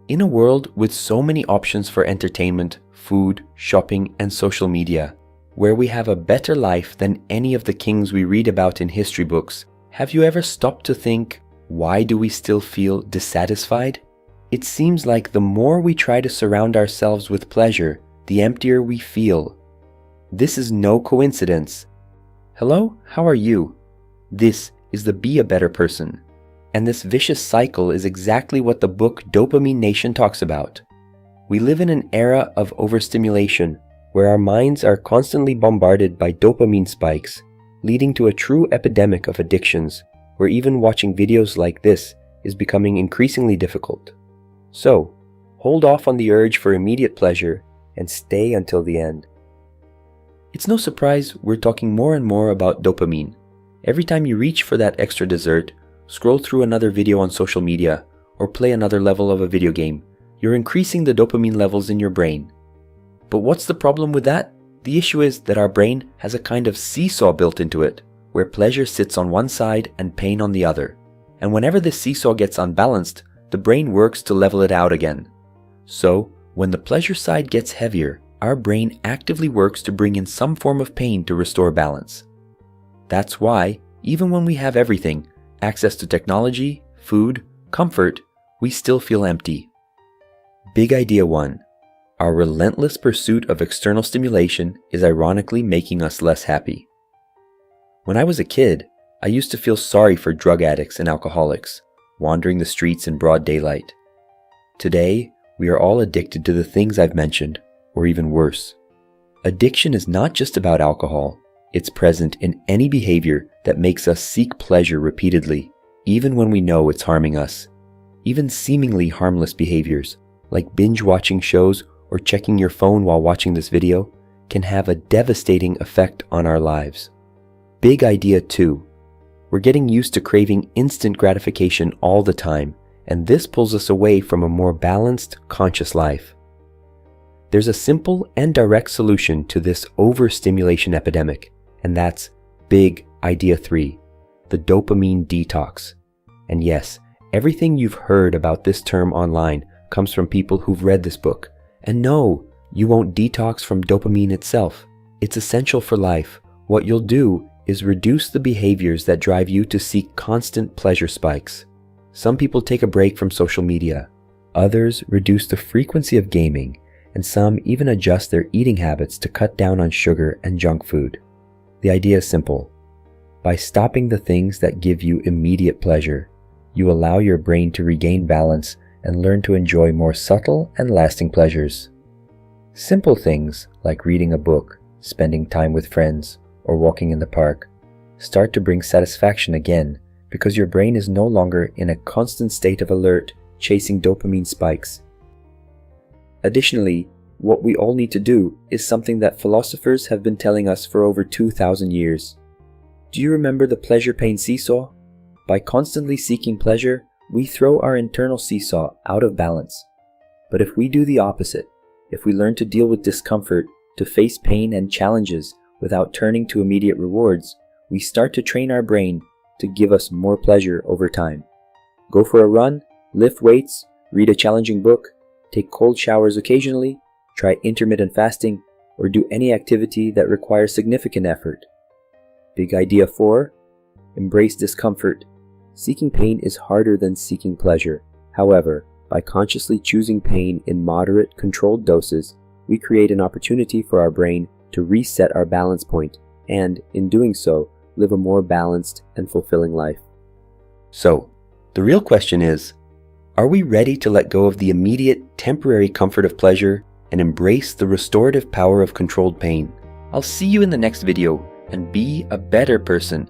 In a world with so many options for entertainment, food, shopping, and social media, where we have a better life than any of the kings we read about in history books, have you ever stopped to think, why do we still feel dissatisfied? It seems like the more we try to surround ourselves with pleasure, the emptier we feel. This is no coincidence. Hello, how are you? This is the Be a Better Person. And this vicious cycle is exactly what the book Dopamine Nation talks about. We live in an era of overstimulation, where our minds are constantly bombarded by dopamine spikes, leading to a true epidemic of addictions, where even watching videos like this is becoming increasingly difficult. So, hold off on the urge for immediate pleasure and stay until the end. It's no surprise we're talking more and more about dopamine. Every time you reach for that extra dessert, scroll through another video on social media, or play another level of a video game, you're increasing the dopamine levels in your brain. But what's the problem with that? The issue is that our brain has a kind of seesaw built into it, where pleasure sits on one side and pain on the other. And whenever this seesaw gets unbalanced, the brain works to level it out again. So, when the pleasure side gets heavier, our brain actively works to bring in some form of pain to restore balance. That's why, even when we have everything, access to technology, food, comfort, we still feel empty. Big idea 1. Our relentless pursuit of external stimulation is ironically making us less happy. When I was a kid, I used to feel sorry for drug addicts and alcoholics, wandering the streets in broad daylight. Today, we are all addicted to the things I've mentioned, or even worse. Addiction is not just about alcohol. It's present in any behavior that makes us seek pleasure repeatedly, even when we know it's harming us. Even seemingly harmless behaviors, like binge-watching shows or checking your phone while watching this video, can have a devastating effect on our lives. Big idea 2. We're getting used to craving instant gratification all the time, and this pulls us away from a more balanced, conscious life. There's a simple and direct solution to this overstimulation epidemic, and that's big idea 3, the dopamine detox. And yes, everything you've heard about this term online comes from people who've read this book. And no, you won't detox from dopamine itself. It's essential for life. What you'll do is reduce the behaviors that drive you to seek constant pleasure spikes. Some people take a break from social media. Others reduce the frequency of gaming, and some even adjust their eating habits to cut down on sugar and junk food. The idea is simple. By stopping the things that give you immediate pleasure, you allow your brain to regain balance and learn to enjoy more subtle and lasting pleasures. Simple things like reading a book, spending time with friends, or walking in the park start to bring satisfaction again because your brain is no longer in a constant state of alert chasing dopamine spikes. Additionally, what we all need to do is something that philosophers have been telling us for over 2,000 years. Do you remember the pleasure-pain seesaw? By constantly seeking pleasure, we throw our internal seesaw out of balance. But if we do the opposite, if we learn to deal with discomfort, to face pain and challenges without turning to immediate rewards, we start to train our brain to give us more pleasure over time. Go for a run, lift weights, read a challenging book, take cold showers occasionally, try intermittent fasting, or do any activity that requires significant effort. Big idea 4. Embrace discomfort. Seeking pain is harder than seeking pleasure. However, by consciously choosing pain in moderate, controlled doses, we create an opportunity for our brain to reset our balance point and, in doing so, live a more balanced and fulfilling life. So, the real question is, are we ready to let go of the immediate, temporary comfort of pleasure and embrace the restorative power of controlled pain? I'll see you in the next video, and be a better person.